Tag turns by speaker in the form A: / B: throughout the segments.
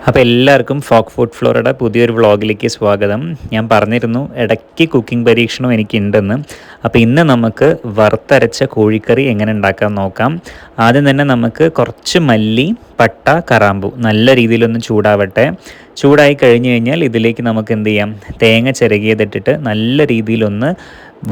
A: അപ്പോൾ എല്ലാവർക്കും folk food ഫ്ലോറുടെ പുതിയൊരു വ്ളോഗിലേക്ക് സ്വാഗതം. ഞാൻ പറഞ്ഞിരുന്നു ഇടയ്ക്ക് കുക്കിംഗ് പരീക്ഷണം എനിക്കുണ്ടെന്ന്. അപ്പോൾ ഇന്ന് നമുക്ക് വറുത്തരച്ച കോഴിക്കറി എങ്ങനെ ഉണ്ടാക്കാൻ നോക്കാം. ആദ്യം തന്നെ നമുക്ക് കുറച്ച് മല്ലി, പട്ട, കറാമ്പു നല്ല രീതിയിലൊന്ന് ചൂടാവട്ടെ. ചൂടായി കഴിഞ്ഞ് കഴിഞ്ഞാൽ ഇതിലേക്ക് നമുക്ക് എന്ത് ചെയ്യാം, തേങ്ങ ചിരകിയതിട്ടിട്ട് നല്ല രീതിയിലൊന്ന്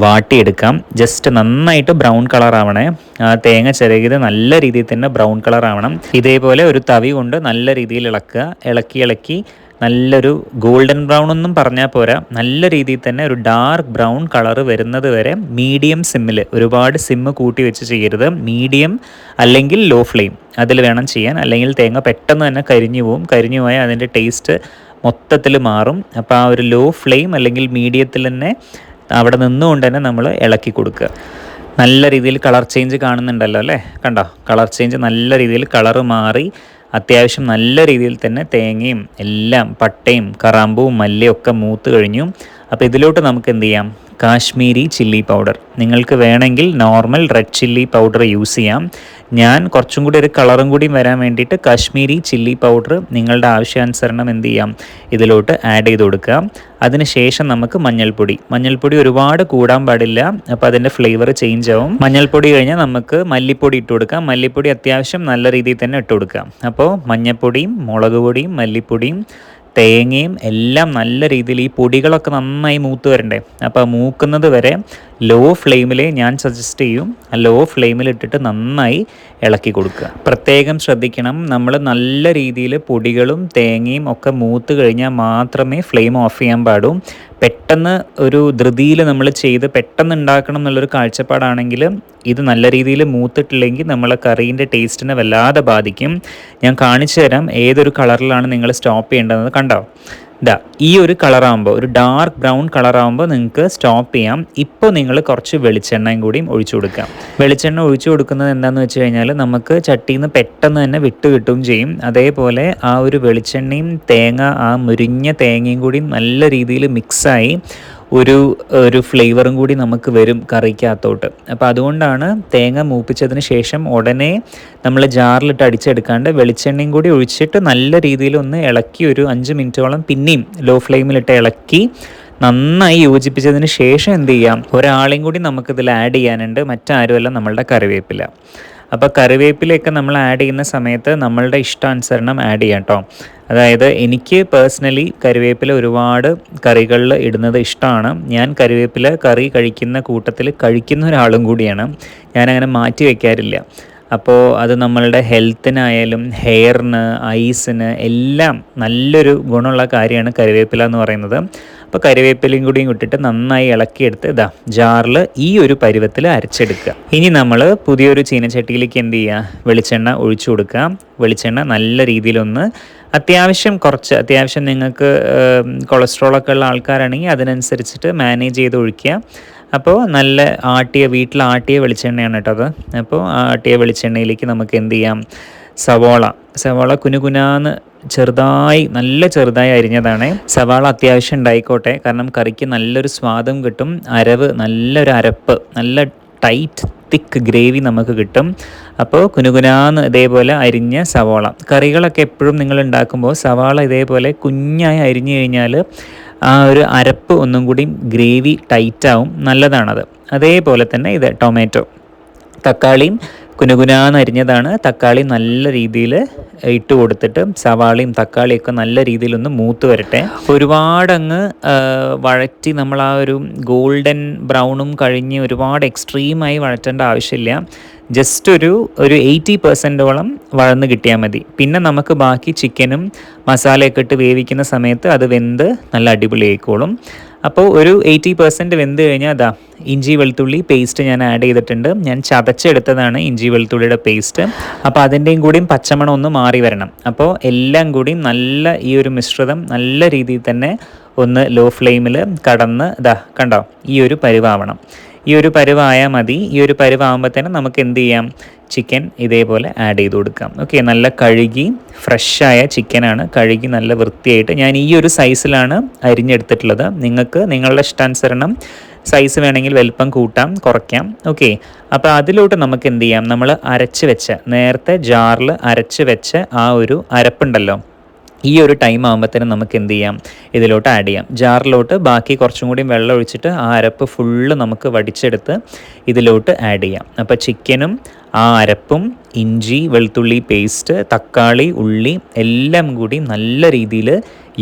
A: വാട്ടിയെടുക്കാം. ജസ്റ്റ് നന്നായിട്ട് ബ്രൗൺ കളർ ആവണേ. ആ തേങ്ങ ചിരകിയത് നല്ല രീതിയിൽ തന്നെ ബ്രൗൺ കളർ ആവണം. ഇതേപോലെ ഒരു തവി കൊണ്ട് നല്ല രീതിയിൽ ഇളക്കുക. ഇളക്കി നല്ലൊരു ഗോൾഡൻ ബ്രൗൺ ഒന്നും പറഞ്ഞാൽ പോരാ, നല്ല രീതിയിൽ തന്നെ ഒരു ഡാർക്ക് ബ്രൗൺ കളർ വരുന്നത് വരെ മീഡിയം സിമ്മിൽ, ഒരുപാട് സിമ്മ് കൂട്ടി വെച്ച് ചെയ്യരുത്, മീഡിയം അല്ലെങ്കിൽ ലോ ഫ്ലെയിം അതിൽ വേണം ചെയ്യാൻ. അല്ലെങ്കിൽ തേങ്ങ പെട്ടെന്ന് തന്നെ കരിഞ്ഞു പോവും. കരിഞ്ഞു പോയാൽ അതിൻ്റെ ടേസ്റ്റ് മൊത്തത്തിൽ മാറും. അപ്പോൾ ആ ഒരു ലോ ഫ്ലെയിം അല്ലെങ്കിൽ മീഡിയത്തിൽ തന്നെ അവിടെ നിന്നുകൊണ്ട് തന്നെ നമ്മൾ ഇളക്കി കൊടുക്കുക. നല്ല രീതിയിൽ കളർ ചേഞ്ച് കാണുന്നുണ്ടല്ലോ അല്ലേ, കണ്ടോ? കളർ ചേഞ്ച് നല്ല രീതിയിൽ കളറ് മാറി അത്യാവശ്യം നല്ല രീതിയിൽ തന്നെ തേങ്ങയും എല്ലാം പട്ടയും കറാമ്പും മല്ലിയും ഒക്കെ മൂത്ത് കഴിഞ്ഞു. അപ്പോൾ ഇതിലോട്ട് നമുക്ക് എന്ത് ചെയ്യാം, കാശ്മീരി ചില്ലി പൗഡർ, നിങ്ങൾക്ക് വേണമെങ്കിൽ normal red chilli powder use ചെയ്യാം. ഞാൻ കുറച്ചും കൂടി ഒരു കളറും കൂടി വരാൻ വേണ്ടിയിട്ട് കാശ്മീരി ചില്ലി പൗഡർ നിങ്ങളുടെ ആവശ്യാനുസരണം എന്ത് ചെയ്യാം ഇതിലോട്ട് ആഡ് ചെയ്ത് കൊടുക്കുക. അതിനുശേഷം നമുക്ക് മഞ്ഞൾപ്പൊടി ഒരുപാട് കൂടാൻ പാടില്ല, അപ്പോൾ അതിൻ്റെ ഫ്ലേവർ ചേഞ്ച് ആവും. മഞ്ഞൾപ്പൊടി കഴിഞ്ഞാൽ നമുക്ക് മല്ലിപ്പൊടി ഇട്ട് കൊടുക്കാം. മല്ലിപ്പൊടി അത്യാവശ്യം നല്ല രീതിയിൽ തന്നെ ഇട്ട് കൊടുക്കാം. അപ്പോൾ മഞ്ഞൾപ്പൊടിയും മുളക് പൊടിയും മല്ലിപ്പൊടിയും തേങ്ങയും എല്ലാം നല്ല രീതിയിൽ, ഈ പൊടികളൊക്കെ നന്നായി മൂത്ത് വരണ്ടേ. അപ്പോൾ മൂക്കുന്നത് വരെ ലോ ഫ്ലെയിമിൽ ഞാൻ സജസ്റ്റ് ചെയ്യും. ആ ലോ ഫ്ലെയിമിലിട്ടിട്ട് നന്നായി ഇളക്കി കൊടുക്കുക. പ്രത്യേകം ശ്രദ്ധിക്കണം, നമ്മൾ നല്ല രീതിയിൽ പൊടികളും തേങ്ങയും ഒക്കെ മൂത്ത് കഴിഞ്ഞാൽ മാത്രമേ ഫ്ലെയിം ഓഫ് ചെയ്യാൻ പാടൂ. പെട്ടെന്ന് ഒരു ധൃതിയിൽ നമ്മൾ ചെയ്ത് പെട്ടെന്ന് ഉണ്ടാക്കണം എന്നുള്ളൊരു കാഴ്ചപ്പാടാണെങ്കിൽ ഇത് നല്ല രീതിയിൽ മൂത്തിട്ടില്ലെങ്കിൽ നമ്മളെ കറീൻ്റെ ടേസ്റ്റിനെ വല്ലാതെ ബാധിക്കും. ഞാൻ കാണിച്ചു തരാം ഏതൊരു കളറിലാണ് നിങ്ങൾ സ്റ്റോപ്പ് ചെയ്യേണ്ടതെന്ന്. കണ്ടോ, ഇതാ ഈ ഒരു കളറാകുമ്പോൾ, ഒരു ഡാർക്ക് ബ്രൗൺ കളറാകുമ്പോൾ നിങ്ങൾക്ക് സ്റ്റോപ്പ് ചെയ്യാം. ഇപ്പോൾ നിങ്ങൾ കുറച്ച് വെളിച്ചെണ്ണയും കൂടിയും ഒഴിച്ചു കൊടുക്കാം. വെളിച്ചെണ്ണ ഒഴിച്ചു കൊടുക്കുന്നത് എന്താണെന്ന് വെച്ച് കഴിഞ്ഞാൽ നമുക്ക് ചട്ടിയിൽ നിന്ന് പെട്ടെന്ന് തന്നെ വിട്ട് കിട്ടുകയും ചെയ്യും. അതേപോലെ ആ ഒരു വെളിച്ചെണ്ണയും തേങ്ങ, ആ മുരിഞ്ഞ തേങ്ങയും കൂടി നല്ല രീതിയിൽ മിക്സായി ഒരു ഫ്ലേവറും കൂടി നമുക്ക് വരും കറിക്കകത്തോട്ട്. അപ്പോൾ അതുകൊണ്ടാണ് തേങ്ങ മൂപ്പിച്ചതിന് ശേഷം ഉടനെ നമ്മൾ ജാറിലിട്ട് അടിച്ചെടുക്കാണ്ട് വെളിച്ചെണ്ണയും കൂടി ഒഴിച്ചിട്ട് നല്ല രീതിയിൽ ഒന്ന് ഇളക്കി ഒരു 5 മിനിറ്റോളം പിന്നെയും ലോ ഫ്ലെയിമിലിട്ട് ഇളക്കി നന്നായി യോജിപ്പിച്ചതിന് ശേഷം എന്ത് ചെയ്യാം, ഒരാളെയും കൂടി നമുക്കിതിൽ ആഡ് ചെയ്യാനുണ്ട്. മറ്റാരുമല്ല, നമ്മളുടെ കറിവേപ്പില. അപ്പോൾ കറിവേപ്പിലയൊക്കെ നമ്മൾ ആഡ് ചെയ്യുന്ന സമയത്ത് നമ്മളുടെ ഇഷ്ടാനുസരണം ആഡ് ചെയ്യാം കേട്ടോ. അതായത് എനിക്ക് പേഴ്സണലി കറിവേപ്പില ഒരുപാട് കറികളിൽ ഇടുന്നത് ഇഷ്ടമാണ്. ഞാൻ കറിവേപ്പില കറി കഴിക്കുന്ന കൂട്ടത്തിൽ കഴിക്കുന്ന ഒരാളും കൂടിയാണ്. ഞാനങ്ങനെ മാറ്റി വയ്ക്കാറില്ല. അപ്പോൾ അത് നമ്മളുടെ ഹെൽത്തിനായാലും ഹെയറിന്, ഐസിന് എല്ലാം നല്ലൊരു ഗുണമുള്ള കാര്യമാണ് കറിവേപ്പില എന്ന് പറയുന്നത്. അപ്പോൾ കറിവേപ്പിലയും കൂടിയും ഇട്ടിട്ട് നന്നായി ഇളക്കിയെടുത്ത് ഇതാ ജാറിൽ ഈ ഒരു പരുവത്തിൽ അരച്ചെടുക്കുക. ഇനി നമ്മൾ പുതിയൊരു ചീനച്ചട്ടിയിലേക്ക് എന്ത് ചെയ്യുക, വെളിച്ചെണ്ണ ഒഴിച്ചു കൊടുക്കുക. വെളിച്ചെണ്ണ നല്ല രീതിയിലൊന്ന് അത്യാവശ്യം നിങ്ങൾക്ക് കൊളസ്ട്രോളൊക്കെ ഉള്ള ആൾക്കാരാണെങ്കിൽ അതിനനുസരിച്ചിട്ട് മാനേജ് ചെയ്ത് ഒഴിക്കുക. അപ്പോൾ നല്ല വീട്ടിൽ ആട്ടിയ വെളിച്ചെണ്ണയാണ് കേട്ടോ അത്. അപ്പോൾ ആട്ടിയ വെളിച്ചെണ്ണയിലേക്ക് നമുക്ക് എന്ത് ചെയ്യാം, സവാള കുനുകുനാന്ന് നല്ല ചെറുതായി അരിഞ്ഞതാണ്. സവാള അത്യാവശ്യം ഉണ്ടായിക്കോട്ടെ, കാരണം കറിക്ക് നല്ലൊരു സ്വാദും കിട്ടും. നല്ലൊരു അരപ്പ്, നല്ല ടൈറ്റ് തിക്ക് ഗ്രേവി നമുക്ക് കിട്ടും. അപ്പോൾ കുനുകുനാന്ന് ഇതേപോലെ അരിഞ്ഞ സവാള. കറികളൊക്കെ എപ്പോഴും നിങ്ങൾ ഉണ്ടാക്കുമ്പോൾ സവാള ഇതേപോലെ കുഞ്ഞായി അരിഞ്ഞു കഴിഞ്ഞാൽ ആ ഒരു അരപ്പ് ഒന്നും കൂടി ഗ്രേവി ടൈറ്റാവും, നല്ലതാണത്. അതേപോലെ തന്നെ ഇത് തക്കാളിയും കുനുകുനാന്ന് അരിഞ്ഞതാണ്. തക്കാളി നല്ല രീതിയിൽ ഇട്ട് കൊടുത്തിട്ട് സവാളയും തക്കാളിയൊക്കെ നല്ല രീതിയിലൊന്ന് മൂത്ത് വരട്ടെ. ഒരുപാടങ്ങ് വഴറ്റി നമ്മൾ ആ ഒരു ഗോൾഡൻ ബ്രൗണും കഴിഞ്ഞ് ഒരുപാട് എക്സ്ട്രീമായി വഴറ്റേണ്ട ആവശ്യമില്ല. ജസ്റ്റ് ഒരു 80% വഴന്ന് കിട്ടിയാൽ മതി. പിന്നെ നമുക്ക് ബാക്കി ചിക്കനും മസാലയൊക്കെ ഇട്ട് വേവിക്കുന്ന സമയത്ത് അത് വെന്ത് നല്ല അടിപൊളിയായിക്കോളും. അപ്പോൾ ഒരു 80% വെന്ത് കഴിഞ്ഞാൽ അതാ ഇഞ്ചി വെളുത്തുള്ളി പേസ്റ്റ് ഞാൻ ആഡ് ചെയ്തിട്ടുണ്ട്. ഞാൻ ചതച്ചെടുത്തതാണ് ഇഞ്ചി വെളുത്തുള്ളിയുടെ പേസ്റ്റ്. അപ്പോൾ അതിൻ്റെയും കൂടിയും പച്ചമണം ഒന്ന് മാറി വരണം. അപ്പോൾ എല്ലാം കൂടിയും ഈ ഒരു മിശ്രിതം നല്ല രീതിയിൽ തന്നെ ഒന്ന് ലോ ഫ്ലെയിമിൽ കടന്ന് കണ്ടോ ഈ ഒരു പരുവാവണം. ഈ ഒരു പരുവായാൽ മതി. ഈ ഒരു പരുവാകുമ്പോൾ തന്നെ നമുക്ക് എന്ത് ചെയ്യാം, ചിക്കൻ ഇതേപോലെ ആഡ് ചെയ്ത് കൊടുക്കാം. ഓക്കെ, നല്ല കഴുകി ഫ്രഷായ ചിക്കനാണ്, കഴുകി നല്ല വൃത്തിയായിട്ട് ഞാൻ ഈ ഒരു സൈസിലാണ് അരിഞ്ഞെടുത്തിട്ടുള്ളത്. നിങ്ങൾക്ക് നിങ്ങളുടെ ഇഷ്ടാനുസരണം സൈസ് വേണമെങ്കിൽ വലിപ്പം കൂട്ടാം കുറയ്ക്കാം. ഓക്കെ, അപ്പോൾ അതിലോട്ട് നമുക്ക് എന്ത് ചെയ്യാം, നമ്മൾ നേരത്തെ ജാറിൽ അരച്ച് വെച്ച ആ ഒരു അരപ്പുണ്ടല്ലോ, ഈ ഒരു ടൈം ആകുമ്പോഴത്തേനും നമുക്ക് എന്ത് ചെയ്യാം, ഇതിലോട്ട് ആഡ് ചെയ്യാം. ജാറിലോട്ട് ബാക്കി കുറച്ചും കൂടി വെള്ളം ഒഴിച്ചിട്ട് ആ അരപ്പ് ഫുള്ള് നമുക്ക് വടിച്ചെടുത്ത് ഇതിലോട്ട് ആഡ് ചെയ്യാം. അപ്പോൾ ചിക്കനും ആ അരപ്പും ഇഞ്ചി വെളുത്തുള്ളി പേസ്റ്റ് തക്കാളി ഉള്ളി എല്ലാം കൂടി നല്ല രീതിയിൽ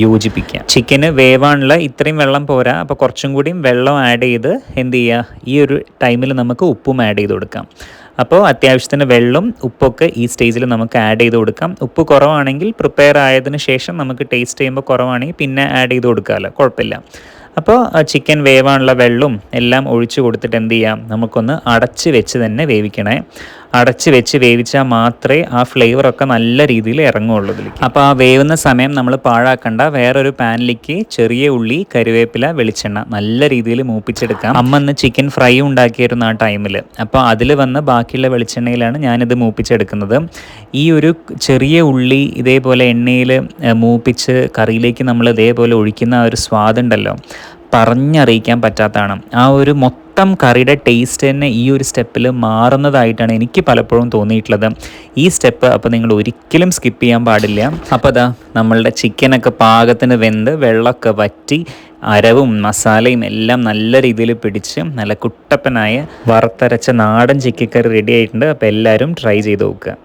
A: യോജിപ്പിക്കാം. ചിക്കന് വേവാനുള്ള ഇത്രയും വെള്ളം പോരാ, അപ്പോൾ കുറച്ചും കൂടിയും വെള്ളം ആഡ് ചെയ്ത് എന്ത് ചെയ്യുക, ഈ ഒരു ടൈമിൽ നമുക്ക് ഉപ്പും ആഡ് ചെയ്ത് കൊടുക്കാം. അപ്പോൾ അത്യാവശ്യത്തിന് വെള്ളം ഉപ്പൊക്കെ ഈ സ്റ്റേജിൽ നമുക്ക് ആഡ് ചെയ്ത് കൊടുക്കാം. ഉപ്പ് കുറവാണെങ്കിൽ പ്രിപ്പയർ ആയതിനു ശേഷം നമുക്ക് ടേസ്റ്റ് ചെയ്യുമ്പോൾ കുറവാണെങ്കിൽ പിന്നെ ആഡ് ചെയ്ത് കൊടുക്കാമല്ലോ, കുഴപ്പമില്ല. അപ്പോൾ ചിക്കൻ വേവാനുള്ള വെള്ളവും എല്ലാം ഒഴിച്ചു കൊടുത്തിട്ട് എന്ത് ചെയ്യാം, നമുക്കൊന്ന് അടച്ച് വെച്ച് തന്നെ വേവിക്കണേ. അടച്ച് വെച്ച് വേവിച്ചാൽ മാത്രമേ ആ ഫ്ലേവറൊക്കെ നല്ല രീതിയിൽ ഇറങ്ങുള്ളൂ ഇതിലേക്ക്. അപ്പോൾ ആ വേവുന്ന സമയം നമ്മൾ പാഴാക്കണ്ട. വേറൊരു പാനിലേക്ക് ചെറിയ ഉള്ളി കരുവേപ്പില വെളിച്ചെണ്ണ നല്ല രീതിയിൽ മൂപ്പിച്ചെടുക്കാം. അമ്മ ഇന്ന് ചിക്കൻ ഫ്രൈ ഉണ്ടാക്കിയിരുന്നു ആ ടൈമിൽ. അപ്പോൾ അതിൽ വന്ന് ബാക്കിയുള്ള വെളിച്ചെണ്ണയിലാണ് ഞാനിത് മൂപ്പിച്ചെടുക്കുന്നത്. ഈ ഒരു ചെറിയ ഉള്ളി ഇതേപോലെ എണ്ണയിൽ മൂപ്പിച്ച് കറിയിലേക്ക് നമ്മൾ ഇതേപോലെ ഒഴിക്കുന്ന ആ ഒരു സ്വാദുണ്ടല്ലോ, പറഞ്ഞറിയിക്കാൻ പറ്റാത്തതാണ്. ആ ഒരു മൊത്തം കറിയുടെ ടേസ്റ്റ് തന്നെ ഈ ഒരു സ്റ്റെപ്പിൽ മാറുന്നതായിട്ടാണ് എനിക്ക് പലപ്പോഴും തോന്നിയിട്ടുള്ളത്. ഈ സ്റ്റെപ്പ് അപ്പോൾ നിങ്ങൾ ഒരിക്കലും സ്കിപ്പ് ചെയ്യാൻ പാടില്ല. അപ്പോൾ അതാ നമ്മളുടെ ചിക്കനൊക്കെ പാകത്തിന് വെന്ത് വെള്ളമൊക്കെ വറ്റി അരവും മസാലയും എല്ലാം നല്ല രീതിയിൽ പിടിച്ച് നല്ല കുട്ടപ്പനായ വറുത്തരച്ച നാടൻ ചിക്കൻ കറി റെഡി ആയിട്ടുണ്ട്. അപ്പോൾ എല്ലാവരും ട്രൈ ചെയ്ത് നോക്കുക.